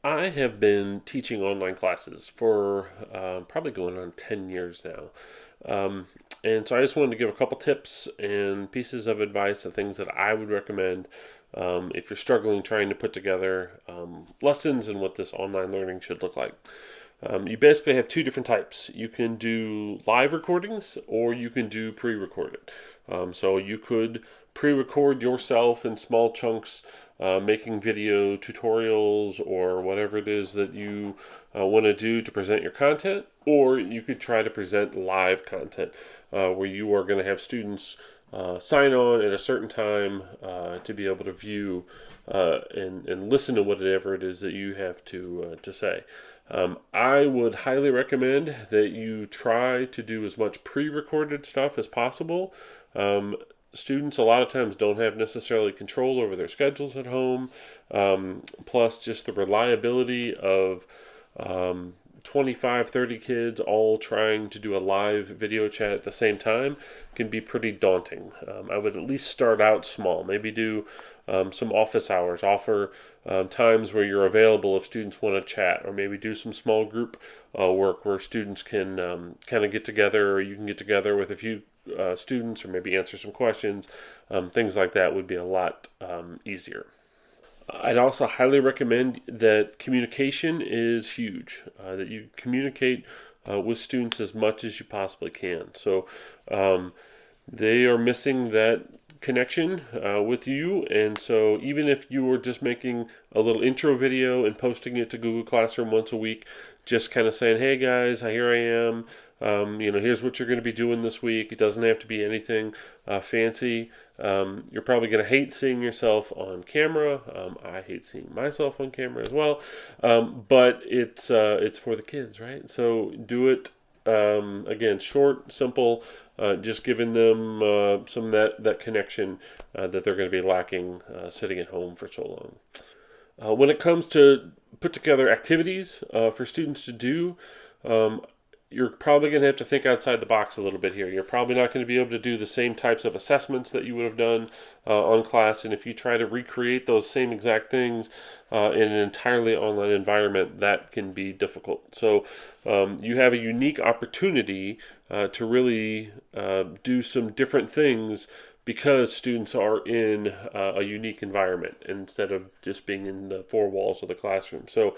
I have been teaching online classes for probably going on 10 years now. Um, and so I just wanted to give a couple tips and pieces of advice of things that I would recommend if you're struggling trying to put together lessons and what this online learning should look like. You basically have two different types. You can do live recordings or you can do pre recorded. So you could pre record yourself in small chunks, making video tutorials or whatever it is that you want to do to present your content, or you could try to present live content where you are going to have students sign on at a certain time to be able to view and listen to whatever it is that you have to say. I would highly recommend that you try to do as much pre-recorded stuff as possible. Students a lot of times don't have necessarily control over their schedules at home. Plus, just the reliability of um, 25, 30 kids all trying to do a live video chat at the same time can be pretty daunting. I would at least start out small. Maybe do some office hours, offer times where you're available if students want to chat, or maybe do some small group work where students can kind of get together, or you can get together with a few students, or maybe answer some questions. Things like that would be a lot easier. I'd also highly recommend that communication is huge, that you communicate with students as much as you possibly can. So um, they are missing that connection with you, and so even if you were just making a little intro video and posting it to Google Classroom once a week, just kind of saying, hey guys, here I am. Here's what you're going to be doing this week. It doesn't have to be anything fancy. You're probably going to hate seeing yourself on camera. I hate seeing myself on camera as well. But it's for the kids, right? So do it again, short, simple, just giving them some that connection that they're going to be lacking sitting at home for so long. When it comes to put together activities for students to do, um, you're probably going to have to think outside the box a little bit here. You're probably not going to be able to do the same types of assessments that you would have done on class, and if you try to recreate those same exact things in an entirely online environment, that can be difficult. So you have a unique opportunity to really do some different things because students are in a unique environment instead of just being in the four walls of the classroom. So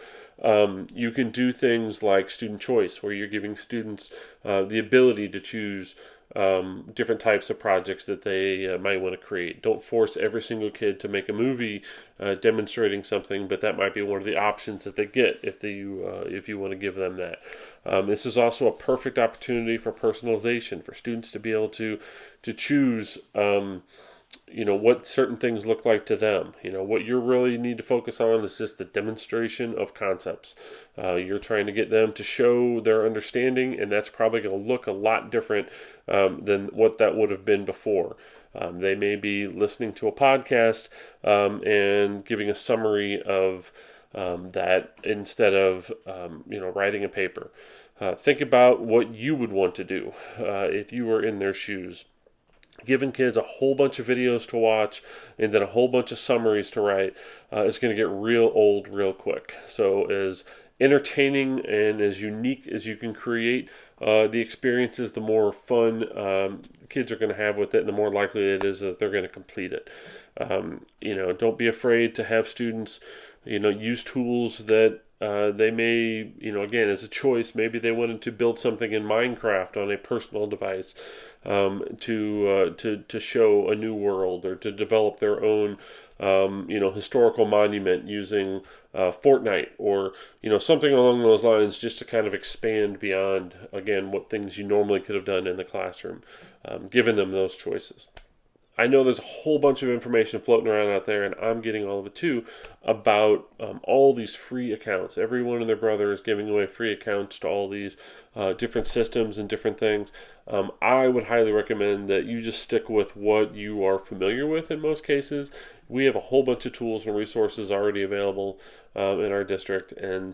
you can do things like student choice, where you're giving students the ability to choose different types of projects that they might want to create. Don't force every single kid to make a movie demonstrating something, but that might be one of the options that they get if you want to give them that. This is also a perfect opportunity for personalization, for students to be able to choose. What certain things look like to them. What you really need to focus on is just the demonstration of concepts. You're trying to get them to show their understanding, and that's probably going to look a lot different than what that would have been before. They may be listening to a podcast and giving a summary of that instead of writing a paper. Think about what you would want to do if you were in their shoes. Giving kids a whole bunch of videos to watch and then a whole bunch of summaries to write is going to get real old real quick. So as entertaining and as unique as you can create the experiences, the more fun kids are going to have with it, and the more likely it is that they're going to complete it. Don't be afraid to have students use tools that they may, again, as a choice, maybe they wanted to build something in Minecraft on a personal device to show a new world, or to develop their own, historical monument using Fortnite, or something along those lines, just to kind of expand beyond, again, what things you normally could have done in the classroom, giving them those choices. I know there's a whole bunch of information floating around out there, and I'm getting all of it too, about all these free accounts. Everyone and their brother is giving away free accounts to all these different systems and different things. I would highly recommend that you just stick with what you are familiar with in most cases. We have a whole bunch of tools and resources already available in our district, and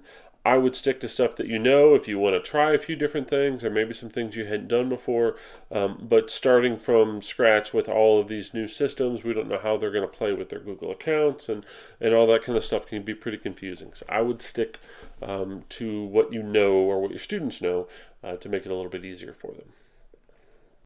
I would stick to stuff that you know if you want to try a few different things or maybe some things you hadn't done before. But starting from scratch with all of these new systems, we don't know how they're going to play with their Google accounts and all that kind of stuff can be pretty confusing. So I would stick to what you know or what your students know to make it a little bit easier for them.